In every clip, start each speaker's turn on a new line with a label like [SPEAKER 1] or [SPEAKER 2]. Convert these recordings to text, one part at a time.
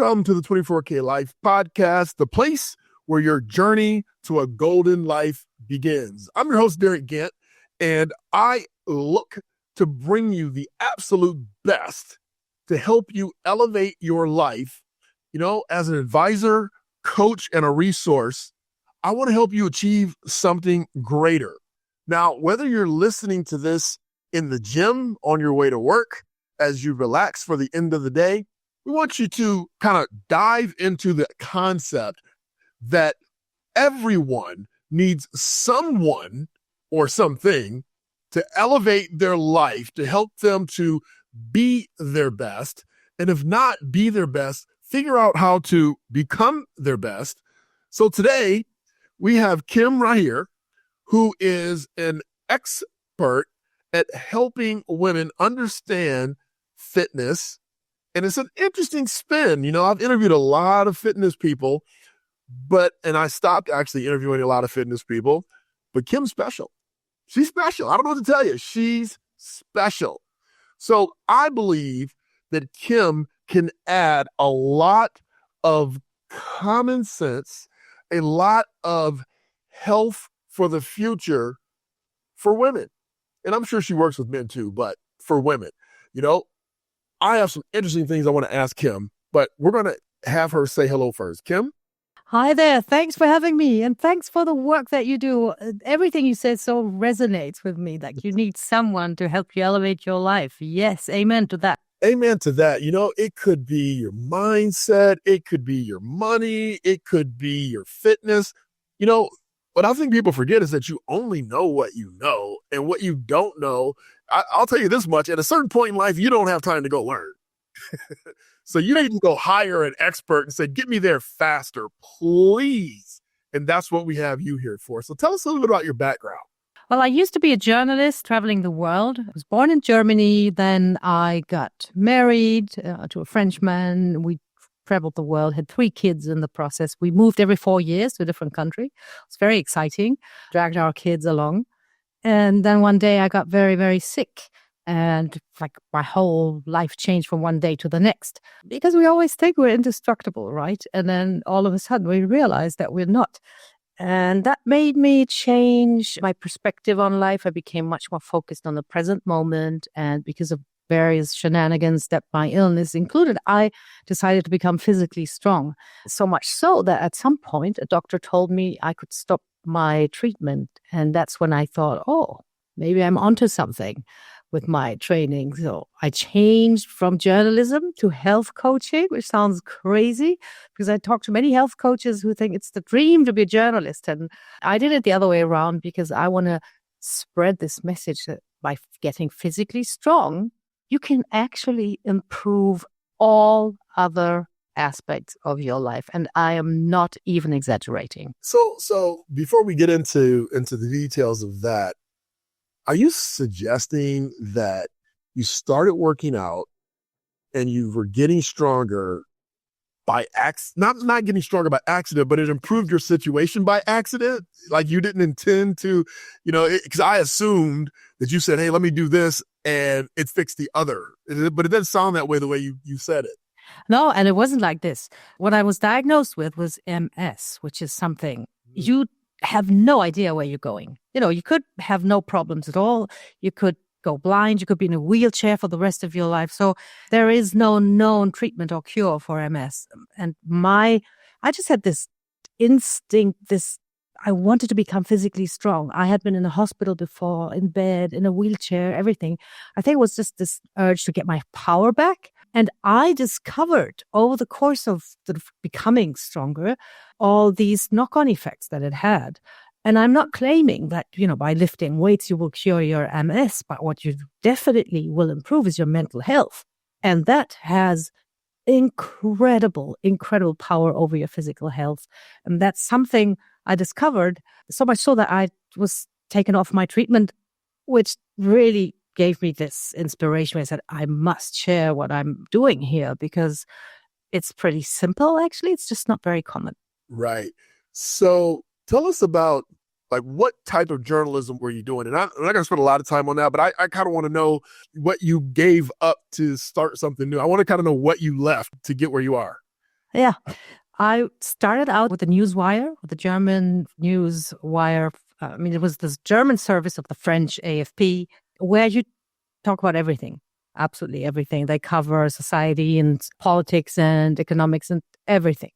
[SPEAKER 1] Welcome to the 24K Life Podcast, the place where your journey to a golden life begins. I'm your host, Derick, and I look to bring you the absolute best to help you elevate your life. You know, as an advisor, coach, and a resource, I want to help you achieve something greater. Now, whether you're listening to this in the gym, on your way to work, as you relax for the end of the day, we want you to kind of dive into the concept that everyone needs someone or something to elevate their life, to help them to be their best. And if not be their best, figure out how to become their best. So today we have Rahir, who is an expert at helping women understand fitness. And it's an interesting spin. You know, I've interviewed a lot of fitness people, and I stopped actually interviewing a lot of fitness people, but Kim's special. She's special. I don't know what to tell you. She's special. So I believe that Kim can add a lot of common sense, a lot of health for the future for women. And I'm sure she works with men too, but for women, you know, I have some interesting things I want to ask Kim, but we're going to have her say hello first. Kim?
[SPEAKER 2] Hi there. Thanks for having me. And thanks for the work that you do. Everything you said so resonates with me. Like you need someone to help you elevate your life. Yes. Amen to that.
[SPEAKER 1] Amen to that. You know, it could be your mindset. It could be your money. It could be your fitness. You know, what I think people forget is that you only know what you know, and what you don't know. I'll tell you this much. At a certain point in life, you don't have time to go learn. So you need to go hire an expert and say, get me there faster, please. And that's what we have you here for. So tell us a little bit about your background.
[SPEAKER 2] Well, I used to be a journalist traveling the world. I was born in Germany. Then I got married to a Frenchman. We traveled the world, had 3 kids in the process. We moved every 4 years to a different country. It was very exciting, dragged our kids along. And then one day I got very, very sick. And like my whole life changed from one day to the next. Because we always think we're indestructible, right? And then all of a sudden we realize that we're not. And that made me change my perspective on life. I became much more focused on the present moment. And because of various shenanigans that my illness included, I decided to become physically strong. So much so that at some point, a doctor told me I could stop my treatment. And that's when I thought, oh, maybe I'm onto something with my training. So I changed from journalism to health coaching, which sounds crazy because I talk to many health coaches who think it's the dream to be a journalist. And I did it the other way around because I want to spread this message that by getting physically strong, you can actually improve all other aspects of your life. And I am not even exaggerating.
[SPEAKER 1] So before we get into the details of that, are you suggesting that you started working out and you were getting stronger by not getting stronger by accident, but it improved your situation by accident? Like you didn't intend to, you know, because I assumed that you said, hey, let me do this and it fixed the other. But it doesn't sound that way the way you said it.
[SPEAKER 2] No, and it wasn't like this. What I was diagnosed with was MS, which is something you have no idea where you're going. You know, you could have no problems at all. You could go blind. You could be in a wheelchair for the rest of your life. So there is no known treatment or cure for MS. And I just had this instinct, I wanted to become physically strong. I had been in a hospital before, in bed, in a wheelchair, everything. I think it was just this urge to get my power back. And I discovered over the course of becoming stronger, all these knock-on effects that it had. And I'm not claiming that, you know, by lifting weights, you will cure your MS, but what you definitely will improve is your mental health. And that has incredible power over your physical health. And that's something I discovered, so much so that I was taken off my treatment, which really gave me this inspiration where I said, I must share what I'm doing here because it's pretty simple, actually. It's just not very common.
[SPEAKER 1] Right. So tell us about like what type of journalism were you doing? And I'm not going to spend a lot of time on that, but I kind of want to know what you gave up to start something new. I want to kind of know what you left to get where you are.
[SPEAKER 2] Yeah. I started out with the Newswire, with the German Newswire. It was this German service of the French AFP, where you talk about everything, absolutely everything. They cover society and politics and economics and everything.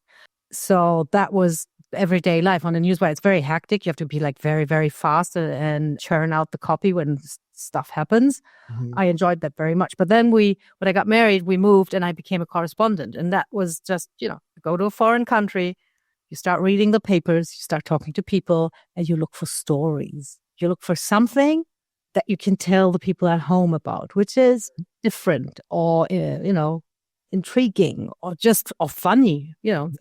[SPEAKER 2] So that was everyday life on the Newswire. It's very hectic. You have to be like very, very fast and churn out the copy when stuff happens.
[SPEAKER 1] Mhm.
[SPEAKER 2] I enjoyed that very much. But then when I got married, we moved and I became a correspondent. And that was just, go to a foreign country, you start reading the papers, you start talking to people, and you look for stories. You look for something that you can tell the people at home about, which is different or, intriguing or funny.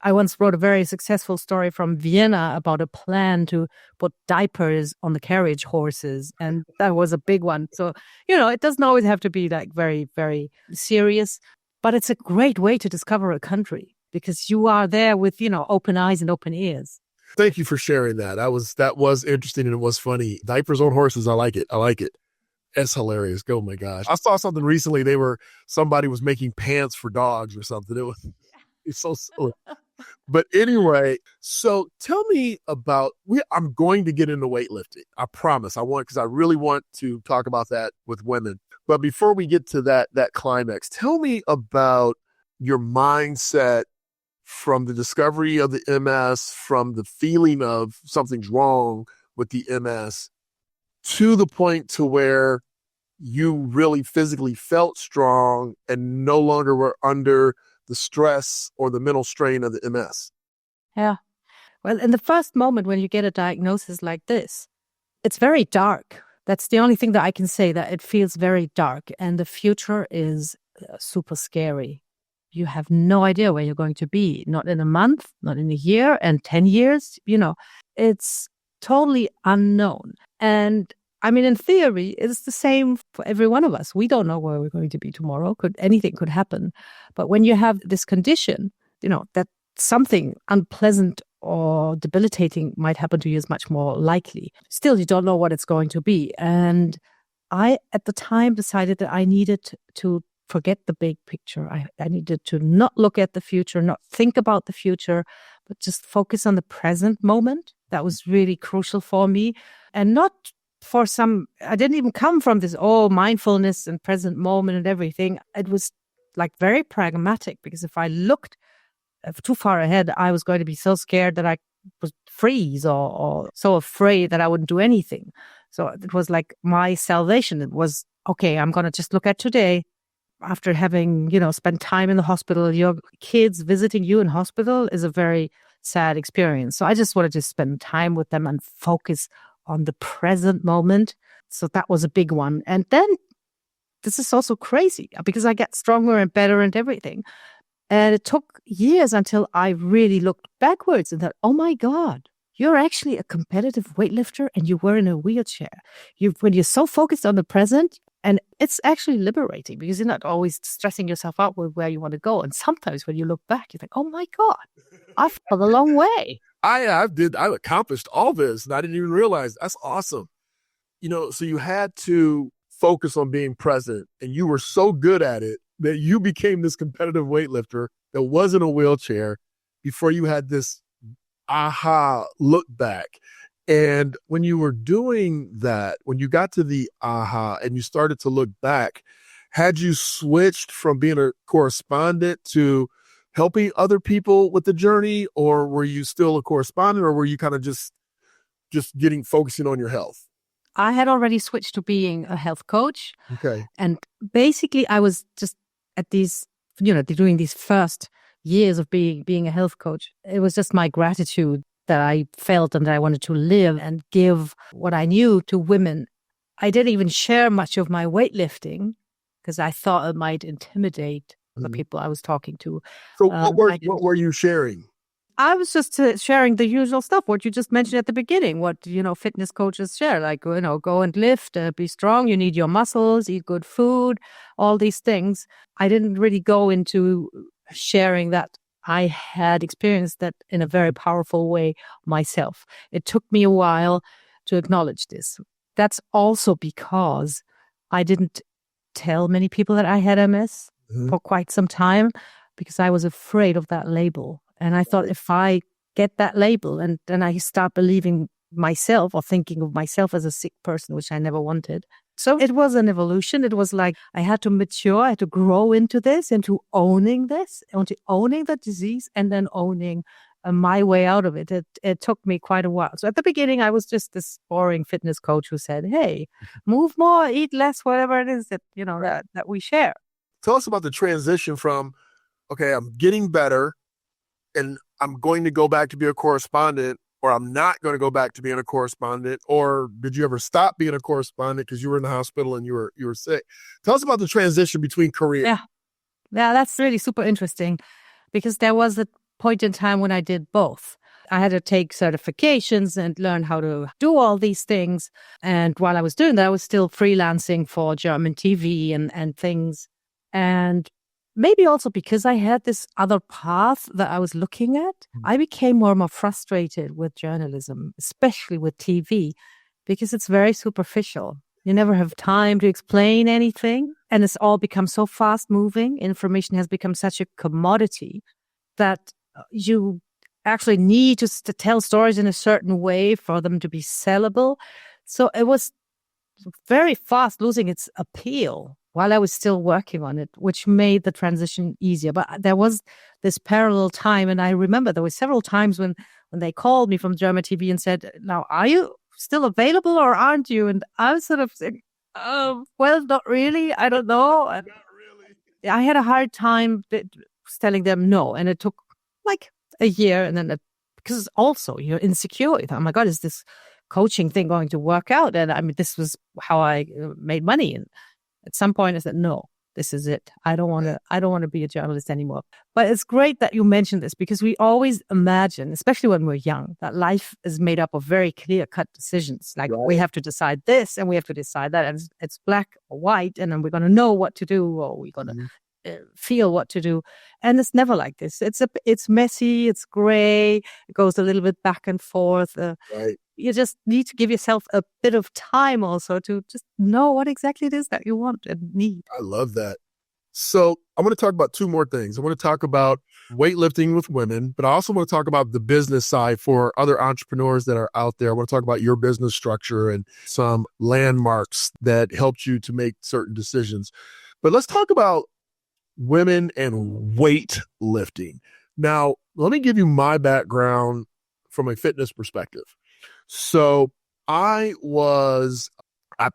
[SPEAKER 2] I once wrote a very successful story from Vienna about a plan to put diapers on the carriage horses. And that was a big one. So, it doesn't always have to be like very, very serious, but it's a great way to discover a country because you are there with, open eyes and open ears.
[SPEAKER 1] Thank you for sharing that. That was interesting and it was funny. Diapers on horses. I like it. It's hilarious. Oh my gosh. I saw something recently. Somebody was making pants for dogs or something. It's so silly. But anyway, so tell me about, I'm going to get into weightlifting. I promise. Because I really want to talk about that with women. But before we get to that climax, tell me about your mindset from the discovery of the MS, from the feeling of something's wrong with the MS, to the point to where you really physically felt strong and no longer were under the stress or the mental strain of the MS.
[SPEAKER 2] Yeah. Well, in the first moment when you get a diagnosis like this, it's very dark. That's the only thing that I can say, that it feels very dark and the future is super scary. You have no idea where you're going to be, not in a month, not in a year, and 10 years, it's totally unknown. And in theory, it's the same for every one of us. We don't know where we're going to be tomorrow. Anything could happen. But when you have this condition, that something unpleasant or debilitating might happen to you is much more likely. Still, you don't know what it's going to be. And I, at the time, decided that I needed to forget the big picture. I needed to not look at the future, not think about the future, but just focus on the present moment. That was really crucial for me. And not I didn't even come from this, mindfulness and present moment and everything. It was like very pragmatic, because if I looked too far ahead, I was going to be so scared that I would freeze or so afraid that I wouldn't do anything. So it was like my salvation. It was, okay, I'm going to just look at today. After having, spent time in the hospital, your kids visiting you in hospital is a very sad experience. So I just wanted to spend time with them and focus on the present moment. So that was a big one. And then this is also crazy because I get stronger and better and everything. And it took years until I really looked backwards and thought, oh my God, you're actually a competitive weightlifter and you were in a wheelchair. When you're so focused on the present, and it's actually liberating because you're not always stressing yourself out with where you want to go. And sometimes when you look back, you think, oh my God, I've come a long way.
[SPEAKER 1] I accomplished all this and I didn't even realize. That's awesome. So you had to focus on being present and you were so good at it that you became this competitive weightlifter that was in a wheelchair before you had this aha look back. And when you were doing that, when you got to the aha and you started to look back, had you switched from being a correspondent to helping other people with the journey, or were you still a correspondent, or were you kind of just focusing on your health?
[SPEAKER 2] I had already switched to being a health coach.
[SPEAKER 1] Okay.
[SPEAKER 2] And basically I was just at these, during these first years of being a health coach, it was just my gratitude that I felt and that I wanted to live and give what I knew to women. I didn't even share much of my weightlifting because I thought it might intimidate the people I was talking to.
[SPEAKER 1] So what were you sharing?
[SPEAKER 2] I was just sharing the usual stuff, what you just mentioned at the beginning, what, fitness coaches share, like, go and lift, be strong, you need your muscles, eat good food, all these things. I didn't really go into sharing that I had experienced that in a very powerful way myself. It took me a while to acknowledge this. That's also because I didn't tell many people that I had MS for quite some time. because I was afraid of that label. And I thought if I get that label and then I start believing myself or thinking of myself as a sick person, which I never wanted. So it was an evolution. It was like I had to mature, I had to grow into this, into owning this, into owning the disease and then owning my way out of it. It took me quite a while. So at the beginning, I was just this boring fitness coach who said, hey, move more, eat less, whatever it is that, that we share.
[SPEAKER 1] Tell us about the transition from, okay, I'm getting better and I'm going to go back to be a correspondent, or I'm not going to go back to being a correspondent, or did you ever stop being a correspondent because you were in the hospital and you were sick? Tell us about the transition between careers.
[SPEAKER 2] Yeah, that's really super interesting because there was a point in time when I did both. I had to take certifications and learn how to do all these things. And while I was doing that, I was still freelancing for German TV and things. And maybe also because I had this other path that I was looking at, I became more and more frustrated with journalism, especially with TV, because it's very superficial. You never have time to explain anything. And it's all become so fast moving. Information has become such a commodity that you actually need to tell stories in a certain way for them to be sellable. So it was very fast losing its appeal while I was still working on it, which made the transition easier. But there was this parallel time. And I remember there were several times when they called me from German TV and said, now, are you still available or aren't you? And I was sort of saying, well, not really. I don't know. Not really. I had a hard time telling them no. And it took like a year. And then because also you're insecure. You thought, oh my God, is this coaching thing going to work out? And I mean, this was how I made money. And at some point I said, no, this is it. I don't want to be a journalist anymore. But it's great that you mentioned this because we always imagine, especially when we're young, that life is made up of very clear-cut decisions. Like we have to decide this and we have to decide that. And it's black or white. And then we're going to know what to do or we're going to feel what to do. And it's never like this. It's messy. It's gray. It goes a little bit back and forth. You just need to give yourself a bit of time also to just know what exactly it is that you want and need.
[SPEAKER 1] I love that. So I want to talk about two more things. I want to talk about weightlifting with women, but I also want to talk about the business side for other entrepreneurs that are out there. I want to talk about your business structure and some landmarks that helped you to make certain decisions. But let's talk about women and weightlifting. Now, let me give you my background from a fitness perspective. So I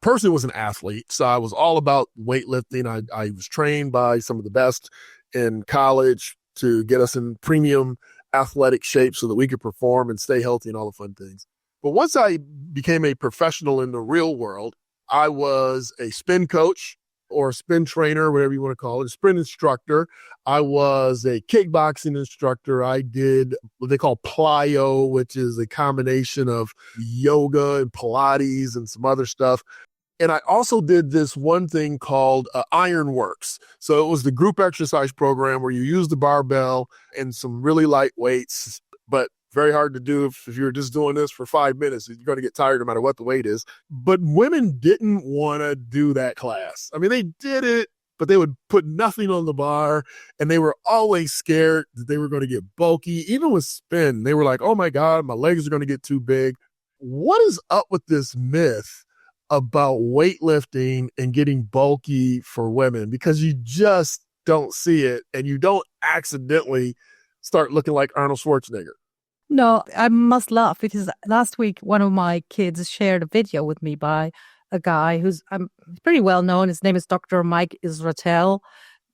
[SPEAKER 1] personally was an athlete. So I was all about weightlifting. I was trained by some of the best in college to get us in premium athletic shape so that we could perform and stay healthy and all the fun things. But once I became a professional in the real world, I was a spin coach or a spin trainer, whatever you want to call it, a sprint instructor. I was a kickboxing instructor. I did what they call plyo, which is a combination of yoga and Pilates and some other stuff. And I also did this one thing called Ironworks. So it was the group exercise program where you use the barbell and some really light weights, but very hard to do if you're just doing this for 5 minutes. You're going to get tired no matter what the weight is. But women didn't want to do that class. I mean, they did it, but they would put nothing on the bar, and they were always scared that they were going to get bulky. Even with spin, they were like, oh my God, my legs are going to get too big. What is up with this myth about weightlifting and getting bulky for women? Because you just don't see it, and you don't accidentally start looking like Arnold Schwarzenegger.
[SPEAKER 2] No, I must laugh because last week, one of my kids shared a video with me by a guy who's pretty well known. His name is Dr. Mike Israetel.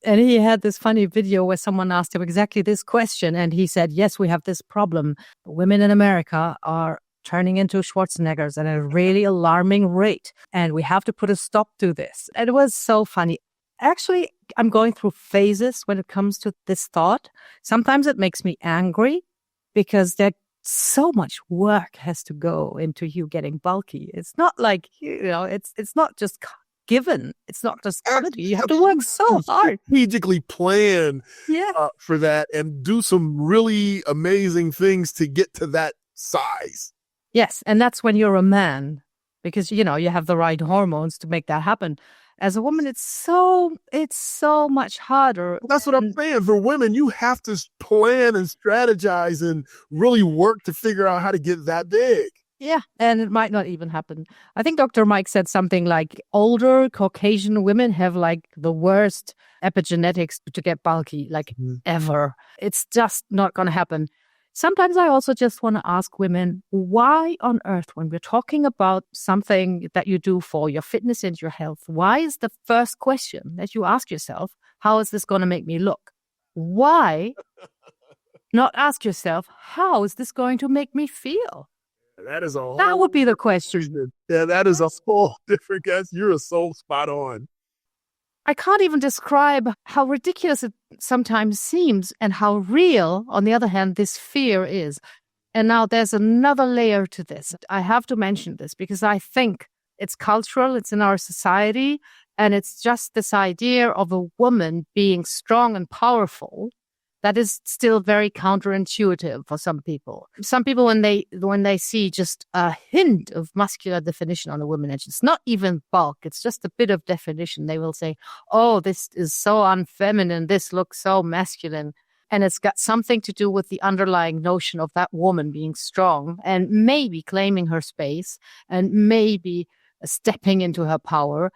[SPEAKER 2] And he had this funny video where someone asked him exactly this question. And he said, yes, we have this problem. Women in America are turning into Schwarzeneggers at a really alarming rate. And we have to put a stop to this. And it was so funny. Actually, I'm going through phases when it comes to this thought. Sometimes it makes me angry, because there so much work has to go into you getting bulky. It's not like, it's not just given. It's not just comedy. You have to work so hard.
[SPEAKER 1] Strategically plan for that and do some really amazing things to get to that size.
[SPEAKER 2] Yes, and that's when you're a man, because, you have the right hormones to make that happen. As a woman, it's so much harder.
[SPEAKER 1] That's what I'm saying. For women, you have to plan and strategize and really work to figure out how to get that big.
[SPEAKER 2] Yeah, and it might not even happen. I think Dr. Mike said something like older Caucasian women have like the worst epigenetics to get bulky, like ever. It's just not going to happen. Sometimes I also just want to ask women, why on earth, when we're talking about something that you do for your fitness and your health, why is the first question that you ask yourself, how is this going to make me look? Why not ask yourself, how is this going to make me feel? That would be the question.
[SPEAKER 1] Yeah, that is a whole different guess. You're so spot on.
[SPEAKER 2] I can't even describe how ridiculous it sometimes seems and how real, on the other hand, this fear is. And now there's another layer to this. I have to mention this because I think it's cultural, it's in our society, and it's just this idea of a woman being strong and powerful that is still very counterintuitive for some people. Some people, when they see just a hint of muscular definition on a woman, and it's not even bulk, it's just a bit of definition, they will say, oh, this is so unfeminine, this looks so masculine. And it's got something to do with the underlying notion of that woman being strong and maybe claiming her space and maybe stepping into her power.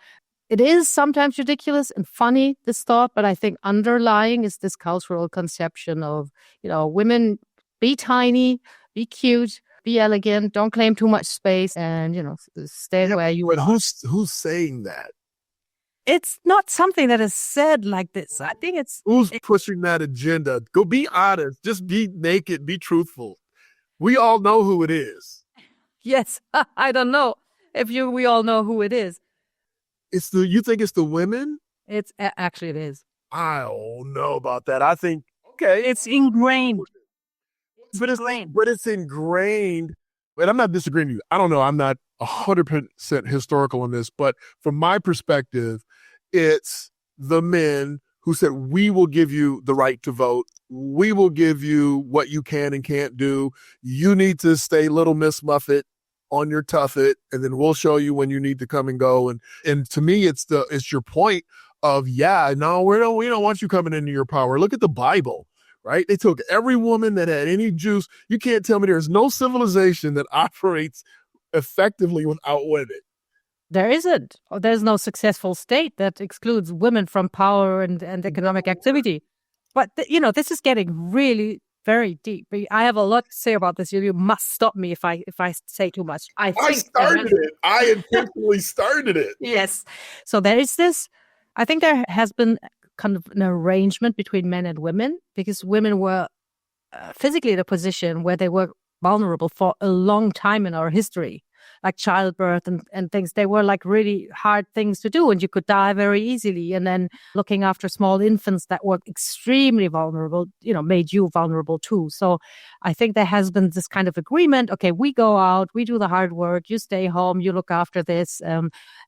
[SPEAKER 2] It is sometimes ridiculous and funny, this thought, but I think underlying is this cultural conception of, women, be tiny, be cute, be elegant, don't claim too much space, and, stay where you
[SPEAKER 1] are.
[SPEAKER 2] Who's
[SPEAKER 1] saying that?
[SPEAKER 2] It's not something that is said like this. I think it's...
[SPEAKER 1] Who's pushing that agenda? Go be honest. Just be naked. Be truthful. We all know who it is.
[SPEAKER 2] Yes. I don't know if we all know who it is.
[SPEAKER 1] You think it's the women?
[SPEAKER 2] Actually, it is.
[SPEAKER 1] I don't know about that. I think, okay.
[SPEAKER 2] It's ingrained.
[SPEAKER 1] But it's ingrained. And I'm not disagreeing with you. I don't know. I'm not 100% historical on this, but from my perspective, it's the men who said, we will give you the right to vote. We will give you what you can and can't do. You need to stay Little Miss Muffet on your tuffet, and then we'll show you when you need to come and go. And to me, it's your point of, we don't want you coming into your power. Look at the Bible, right? They took every woman that had any juice. You can't tell me there's no civilization that operates effectively without women.
[SPEAKER 2] There isn't. There's no successful state that excludes women from power and economic activity. But, this is getting really very deep. I have a lot to say about this. You must stop me if I say too much. I
[SPEAKER 1] started it. I intentionally started it.
[SPEAKER 2] Yes. So there is this. I think there has been kind of an arrangement between men and women because women were physically in a position where they were vulnerable for a long time in our history, like childbirth and things. They were like really hard things to do and you could die very easily. And then looking after small infants that were extremely vulnerable, made you vulnerable too. So I think there has been this kind of agreement. Okay, we go out, we do the hard work, you stay home, you look after this,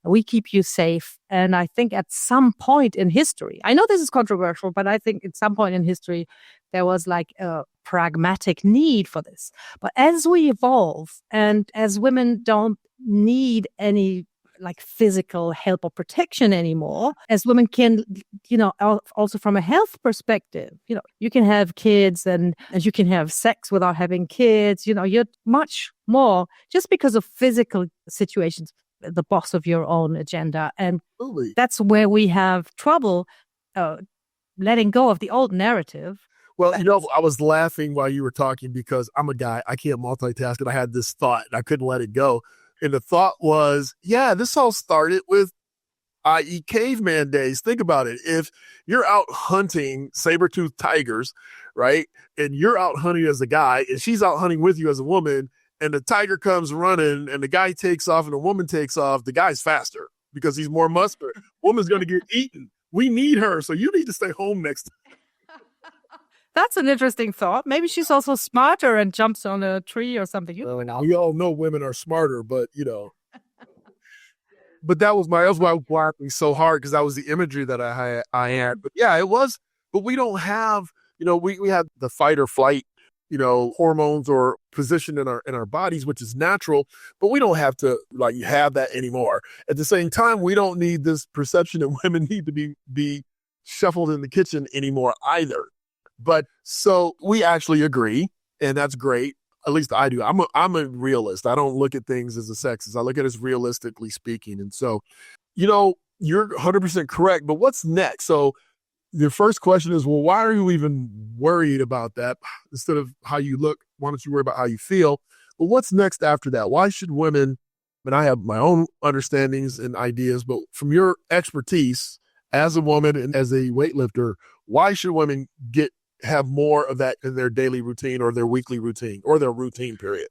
[SPEAKER 2] we keep you safe. And I think at some point in history, I know this is controversial, but I think at some point in history, there was like a pragmatic need for this. But as we evolve and as women don't need any like physical help or protection anymore, as women can, also from a health perspective, you can have kids and you can have sex without having kids, you're much more just because of physical situations, the boss of your own agenda. And that's where we have trouble letting go of the old narrative.
[SPEAKER 1] Well, I was laughing while you were talking because I'm a guy. I can't multitask. And I had this thought and I couldn't let it go. And the thought was, this all started with, i.e. caveman days. Think about it. If you're out hunting saber-toothed tigers, right? And you're out hunting as a guy and she's out hunting with you as a woman and the tiger comes running and the guy takes off and the woman takes off, the guy's faster because he's more muscular. Woman's going to get eaten. We need her. So you need to stay home next time.
[SPEAKER 2] That's an interesting thought. Maybe she's also smarter and jumps on a tree or something.
[SPEAKER 1] We all know women are smarter, but But that was why I was laughing so hard because that was the imagery that I had. But yeah, it was. But we don't have. We have the fight or flight hormones or position in our bodies, which is natural, but we don't have to have that anymore. At the same time, we don't need this perception that women need to be shuffled in the kitchen anymore either. But so we actually agree, and that's great. At least I do. I'm a realist. I don't look at things as a sexist. I look at it as realistically speaking. And so, you're 100% correct. But what's next? So the first question is, well, why are you even worried about that? Instead of how you look, why don't you worry about how you feel? Well, what's next after that? Why should women, and I have my own understandings and ideas, but from your expertise as a woman and as a weightlifter, why should women have more of that in their daily routine or their weekly routine or their routine period?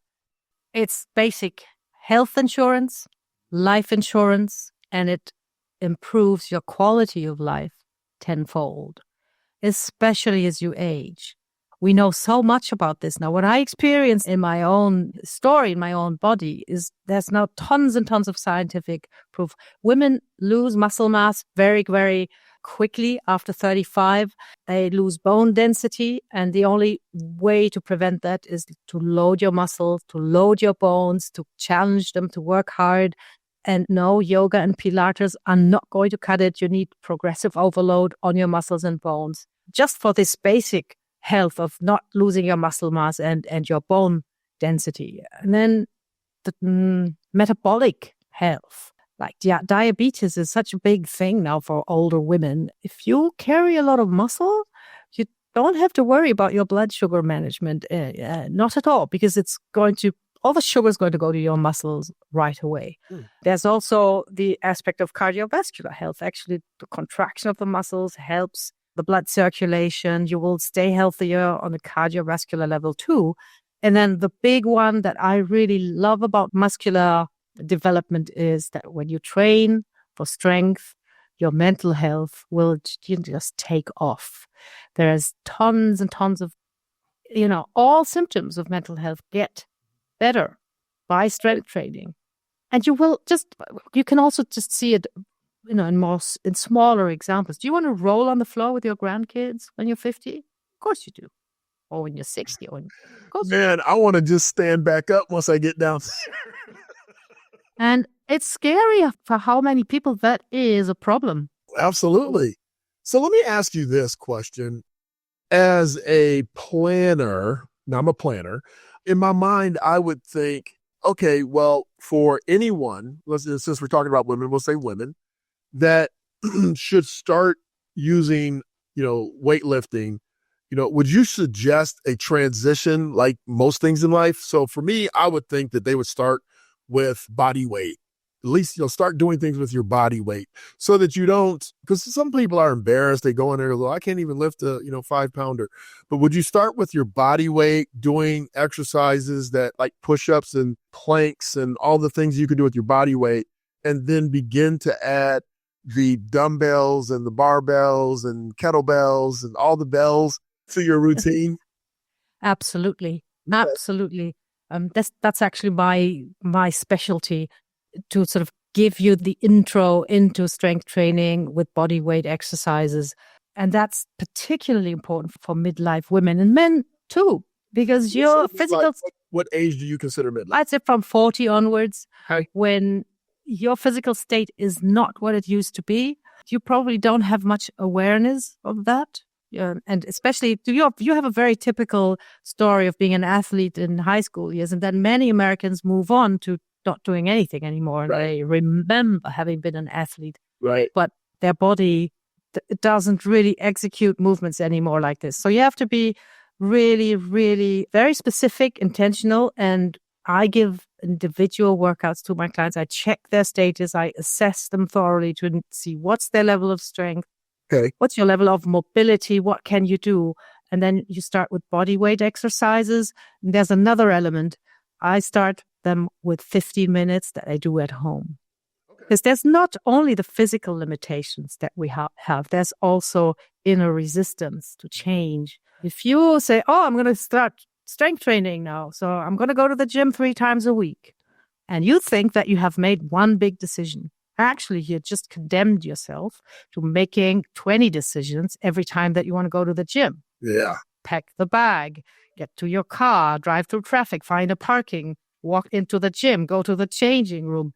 [SPEAKER 2] It's basic health insurance, life insurance, and it improves your quality of life tenfold, especially as you age. We know so much about this now. What I experienced in my own story, in my own body, is there's now tons and tons of scientific proof. Women lose muscle mass very, very quickly after 35. They lose bone density, and the only way to prevent that is to load your muscles, to load your bones, to challenge them, to work hard. And no, yoga and Pilates are not going to cut it. You need progressive overload on your muscles and bones just for this basic health of not losing your muscle mass and your bone density. And then the metabolic health. Like diabetes is such a big thing now for older women. If you carry a lot of muscle, you don't have to worry about your blood sugar management. Not at all, because all the sugar is going to go to your muscles right away. There's also the aspect of cardiovascular health. Actually, the contraction of the muscles helps the blood circulation. You will stay healthier on a cardiovascular level too. And then the big one that I really love about muscular development is that when you train for strength, your mental health will just take off. There's tons and tons of, all symptoms of mental health get better by strength training. And you can also just see it, in smaller examples. Do you want to roll on the floor with your grandkids when you're 50? Of course you do. Or when you're 60.
[SPEAKER 1] Man, I want to just stand back up once I get down.
[SPEAKER 2] And it's scary for how many people that is a problem.
[SPEAKER 1] Absolutely. So let me ask you this question. As a planner, now I'm a planner, in my mind, I would think, okay, well, for anyone, since we're talking about women, we'll say women, that should start using, weightlifting, would you suggest a transition like most things in life? So for me, I would think that they would start with body weight. At least start doing things with your body weight so that you don't, because some people are embarrassed. They go in there and go, I can't even lift a 5-pounder. But would you start with your body weight, doing exercises that like push-ups and planks and all the things you can do with your body weight, and then begin to add the dumbbells and the barbells and kettlebells and all the bells to your routine?
[SPEAKER 2] Absolutely. Absolutely. That's actually my specialty, to sort of give you the intro into strength training with body weight exercises. And that's particularly important for midlife women and men too, because your physical...
[SPEAKER 1] What age do you consider midlife?
[SPEAKER 2] I'd say from 40 onwards, when your physical state is not what it used to be. You probably don't have much awareness of that. And especially, you have a very typical story of being an athlete in high school years, and then many Americans move on to not doing anything anymore. And they remember having been an athlete.
[SPEAKER 1] Right.
[SPEAKER 2] But their body doesn't really execute movements anymore like this. So you have to be really, really very specific, intentional, and I give individual workouts to my clients. I check their status. I assess them thoroughly to see what's their level of strength.
[SPEAKER 1] Okay.
[SPEAKER 2] What's your level of mobility? What can you do? And then you start with body weight exercises. And there's another element. I start them with 15 minutes that I do at home. Because there's not only the physical limitations that we have, there's also inner resistance to change. If you say, I'm going to start strength training now, so I'm going to go to the gym 3 times a week, and you think that you have made one big decision, actually, you just condemned yourself to making 20 decisions every time that you want to go to the gym.
[SPEAKER 1] Yeah.
[SPEAKER 2] Pack the bag, get to your car, drive through traffic, find a parking, walk into the gym, go to the changing room,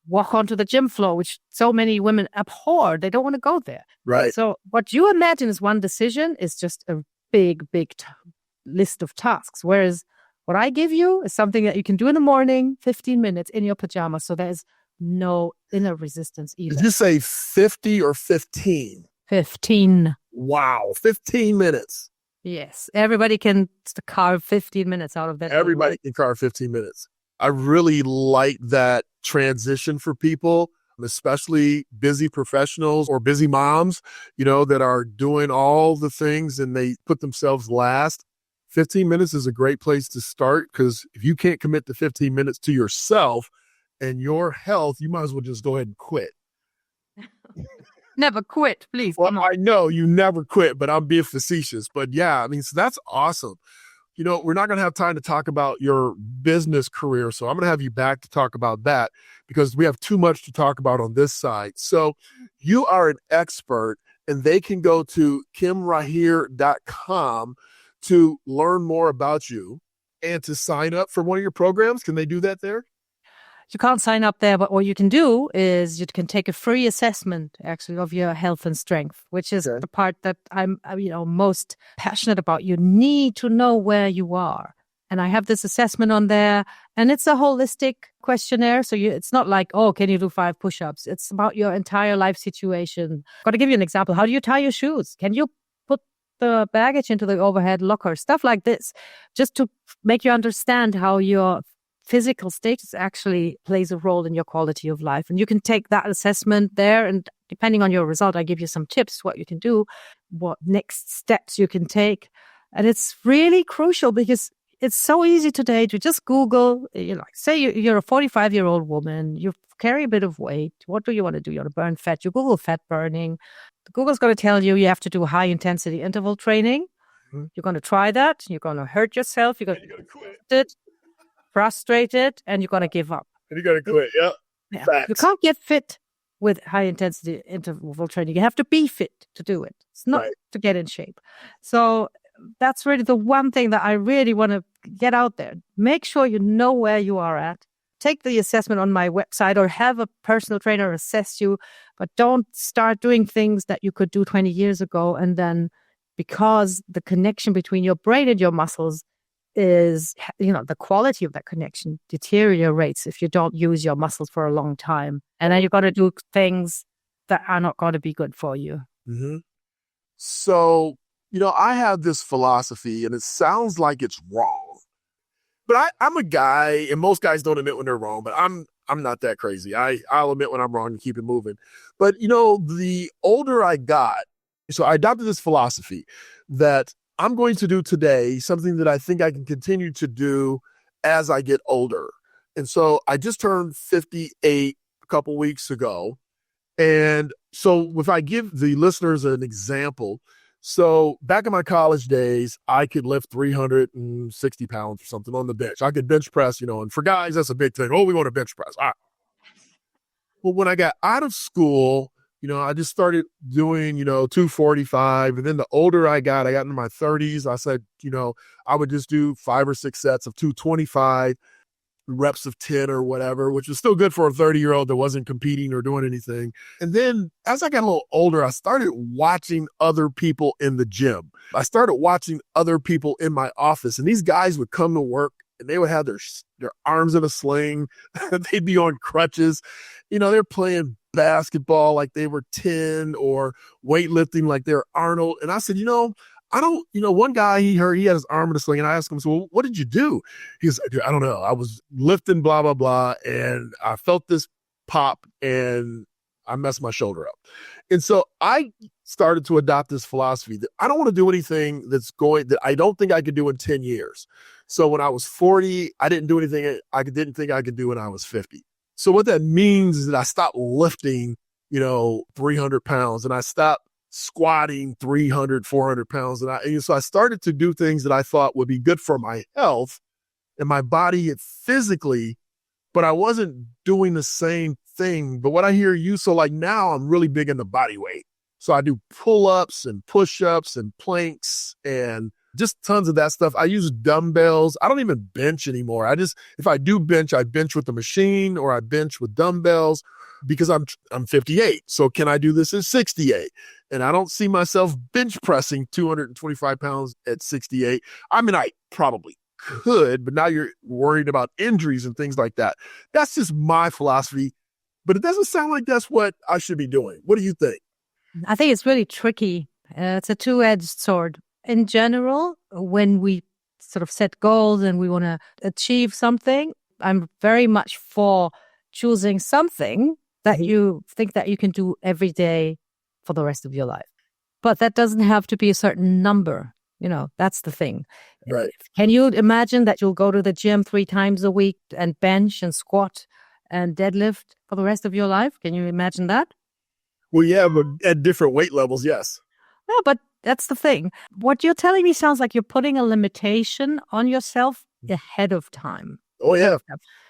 [SPEAKER 2] walk onto the gym floor, which so many women abhor. They don't want to go there.
[SPEAKER 1] Right.
[SPEAKER 2] So what you imagine is one decision is just a big list of tasks. Whereas what I give you is something that you can do in the morning, 15 minutes in your pajamas. So there's no inner resistance either.
[SPEAKER 1] Did you say 50 or 15?
[SPEAKER 2] 15.
[SPEAKER 1] Wow. 15 minutes.
[SPEAKER 2] Yes. Everybody can carve 15 minutes out of that.
[SPEAKER 1] Everybody can carve 15 minutes. I really like that transition for people, especially busy professionals or busy moms, that are doing all the things and they put themselves last. 15 minutes is a great place to start, because if you can't commit the 15 minutes to yourself and your health, you might as well just go ahead and quit.
[SPEAKER 2] Never quit, please.
[SPEAKER 1] Well, I know you never quit, but I'm being facetious. But yeah, so that's awesome. We're not going to have time to talk about your business career, so I'm going to have you back to talk about that, because we have too much to talk about on this side. So you are an expert, and they can go to kimrahir.com to learn more about you and to sign up for one of your programs. Can they do that there?
[SPEAKER 2] You can't sign up there, but what you can do is you can take a free assessment, actually, of your health and strength, which is the part that I'm, most passionate about. You need to know where you are. And I have this assessment on there, and it's a holistic questionnaire. So it's not like, oh, can you do 5 push-ups? It's about your entire life situation. Got to give you an example. How do you tie your shoes? Can you put the baggage into the overhead locker? Stuff like this, just to make you understand how your physical status actually plays a role in your quality of life. And you can take that assessment there, and depending on your result, I give you some tips, what you can do, what next steps you can take. And it's really crucial, because it's so easy today to just Google, say you're a 45-year-old woman, you carry a bit of weight. What do you want to do? You want to burn fat. You Google fat burning. Google's going to tell you have to do high intensity interval training. Mm-hmm. You're going to try that. You're going to hurt yourself. You're going to quit. Frustrated, and you're going to give up.
[SPEAKER 1] And you're going to quit, yeah.
[SPEAKER 2] You can't get fit with high-intensity interval training. You have to be fit to do it. It's not to get in shape. So that's really the one thing that I really want to get out there. Make sure you know where you are at. Take the assessment on my website, or have a personal trainer assess you, but don't start doing things that you could do 20 years ago, and then, because the connection between your brain and your muscles is, the quality of that connection deteriorates if you don't use your muscles for a long time. And then you've got to do things that are not going to be good for you.
[SPEAKER 1] Mm-hmm. So, I have this philosophy, and it sounds like it's wrong, but I'm a guy, and most guys don't admit when they're wrong, but I'm not that crazy. I'll admit when I'm wrong and keep it moving. But, the older I got, so I adopted this philosophy that I'm going to do today something that I think I can continue to do as I get older. And so I just turned 58 a couple weeks ago. And so if I give the listeners an example, so back in my college days, I could lift 360 pounds or something on the bench. I could bench press, and for guys, that's a big thing. Oh, we want to bench press. All right. Well, when I got out of school, I just started doing, 245. And then the older I got into my 30s, I said, I would just do 5 or 6 sets of 225, reps of 10 or whatever, which was still good for a 30-year-old that wasn't competing or doing anything. And then as I got a little older, I started watching other people in the gym. I started watching other people in my office, and these guys would come to work and they would have their arms in a sling. They'd be on crutches. They're playing basketball like they were 10, or weightlifting like they're Arnold. And I said, I don't, one guy, he had his arm in a sling, and I asked him, so, well, what did you do? He goes, I don't know. I was lifting, blah, blah, blah. And I felt this pop and I messed my shoulder up. And so I started to adopt this philosophy that I don't want to do anything that I don't think I could do in 10 years. So when I was 40, I didn't do anything I didn't think I could do when I was 50. So what that means is that I stopped lifting, 300 pounds, and I stopped squatting 300, 400 pounds. And so I started to do things that I thought would be good for my health and my body physically, but I wasn't doing the same thing. But what I hear you, so like now I'm really big into body weight. So I do pull-ups and push-ups and planks and just tons of that stuff. I use dumbbells. I don't even bench anymore. If I do bench, I bench with the machine or I bench with dumbbells because I'm 58. So can I do this at 68? And I don't see myself bench pressing 225 pounds at 68. I mean, I probably could, but now you're worried about injuries and things like that. That's just my philosophy, but it doesn't sound like that's what I should be doing. What do you think?
[SPEAKER 2] I think it's really tricky. It's a two-edged sword. In general, when we sort of set goals and we want to achieve something, I'm very much for choosing something that you think that you can do every day for the rest of your life. But that doesn't have to be a certain number. That's the thing.
[SPEAKER 1] Right.
[SPEAKER 2] Can you imagine that you'll go to the gym 3 times a week and bench and squat and deadlift for the rest of your life? Can you imagine that?
[SPEAKER 1] Well, yeah, but at different weight levels, yes.
[SPEAKER 2] Yeah, but that's the thing. What you're telling me sounds like you're putting a limitation on yourself ahead of time.
[SPEAKER 1] Oh, yeah.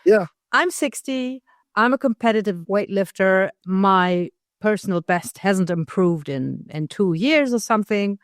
[SPEAKER 1] Yeah.
[SPEAKER 2] I'm 60. I'm a competitive weightlifter. My personal best hasn't improved in 2 years or something.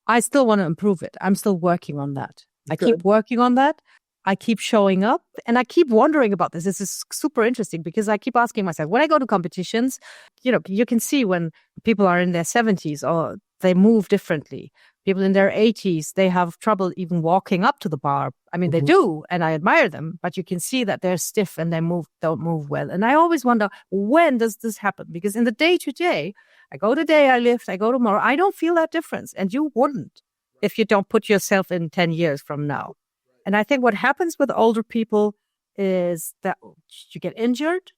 [SPEAKER 2] I still want to improve it. I'm still working on that.
[SPEAKER 1] Okay.
[SPEAKER 2] I keep working on that. I keep showing up and I keep wondering about this. This is super interesting because I keep asking myself, when I go to competitions, you can see when people are in their 70s or they move differently. People in their 80s, they have trouble even walking up to the bar. I mean, they do, and I admire them, but you can see that they're stiff and they don't move well. And I always wonder, when does this happen? Because in the day-to-day, I go today, I lift, I go tomorrow, I don't feel that difference. And you wouldn't if you don't put yourself in 10 years from now. And I think what happens with older people is that you get injured,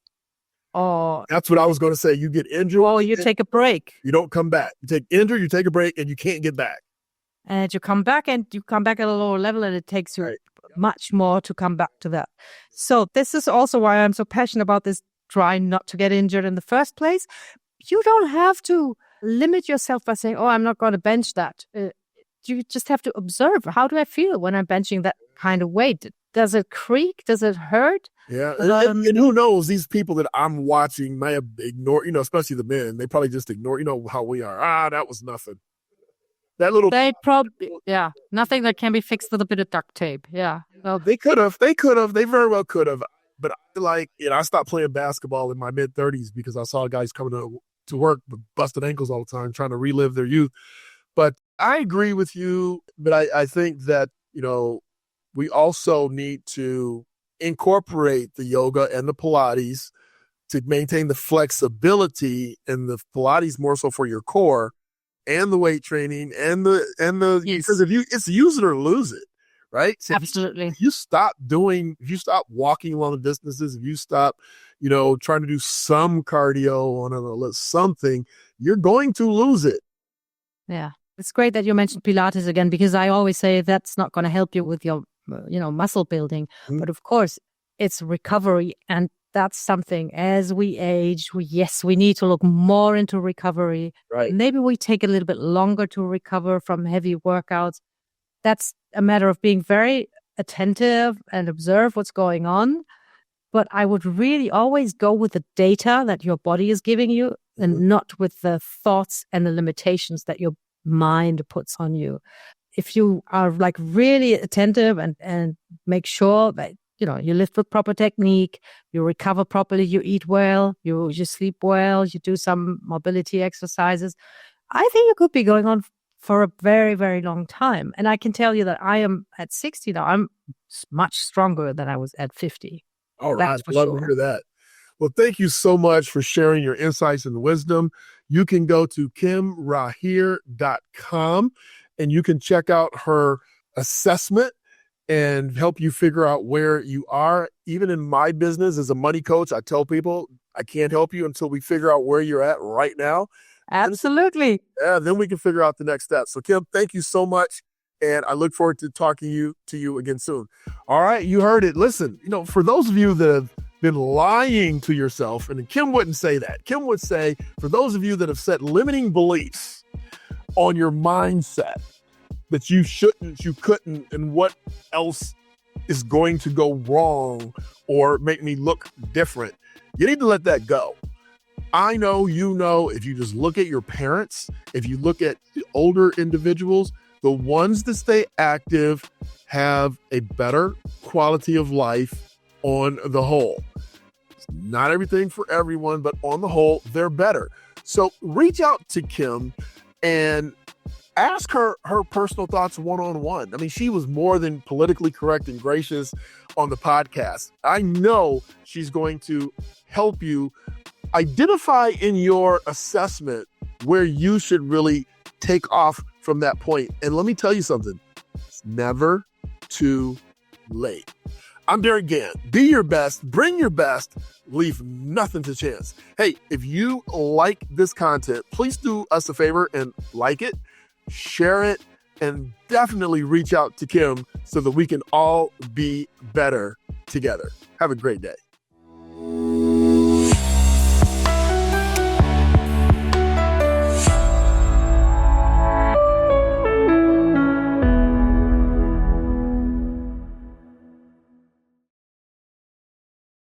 [SPEAKER 2] or
[SPEAKER 1] that's what I was going to say. You get injured,
[SPEAKER 2] or you take a break.
[SPEAKER 1] You don't come back. You take injured, you take a break, and you can't get back.
[SPEAKER 2] And you come back at a lower level, and it takes you much more to come back to that. So this is also why I'm so passionate about this, trying not to get injured in the first place. You don't have to limit yourself by saying, oh, I'm not going to bench that. You just have to observe, how do I feel when I'm benching that kind of weight? Does it creak? Does it hurt?
[SPEAKER 1] Yeah. And who knows, these people that I'm watching may have ignored, especially the men, they probably just ignore, how we are. That was nothing.
[SPEAKER 2] They probably, nothing that can be fixed with a bit of duct tape. Yeah.
[SPEAKER 1] Well, they very well could have. But I stopped playing basketball in my mid 30s because I saw guys coming to work with busted ankles all the time, trying to relive their youth. But I agree with you, but I think that, we also need to incorporate the yoga and the Pilates to maintain the flexibility, and the Pilates more so for your core, and the weight training and the
[SPEAKER 2] yes.
[SPEAKER 1] Because it's use it or lose it, right? So
[SPEAKER 2] absolutely.
[SPEAKER 1] If you stop walking long distances, if you stop, trying to do some cardio on something, you're going to lose it.
[SPEAKER 2] Yeah. It's great that you mentioned Pilates again, because I always say that's not going to help you with your, muscle building. Mm-hmm. But of course, it's recovery. And that's something as we age, we need to look more into recovery.
[SPEAKER 1] Right.
[SPEAKER 2] Maybe we take a little bit longer to recover from heavy workouts. That's a matter of being very attentive and observe what's going on. But I would really always go with the data that your body is giving you, and not with the thoughts and the limitations that your mind puts on you. If you are really attentive and make sure that you lift with proper technique, you recover properly, you eat well, you sleep well, you do some mobility exercises, I think you could be going on for a very, very long time. And I can tell you that I am at 60 now. I'm much stronger than I was at 50.
[SPEAKER 1] All right. I'd love to hear that. Well, thank you so much for sharing your insights and wisdom. You can go to kimrahir.com and you can check out her assessment and help you figure out where you are. Even in my business as a money coach, I tell people I can't help you until we figure out where you're at right now.
[SPEAKER 2] Absolutely.
[SPEAKER 1] Then we can figure out the next steps. So Kim, thank you so much. And I look forward to talking to you again soon. All right, you heard it. Listen, for those of you that have been lying to yourself, and Kim wouldn't say that. Kim would say, for those of you that have set limiting beliefs on your mindset, that you shouldn't, you couldn't, and what else is going to go wrong or make me look different, you need to let that go. I know, if you just look at your parents, if you look at older individuals, The ones that stay active have a better quality of life on the whole. It's not everything for everyone, but on the whole, they're better. So reach out to Kim and ask her personal thoughts one-on-one. I mean, she was more than politically correct and gracious on the podcast. I know she's going to help you identify in your assessment where you should really take off from that point. And let me tell you something, it's never too late. I'm Derick Gant. Be your best, bring your best, leave nothing to chance. Hey, if you like this content, please do us a favor and like it, share it, and definitely reach out to Kim so that we can all be better together. Have a great day.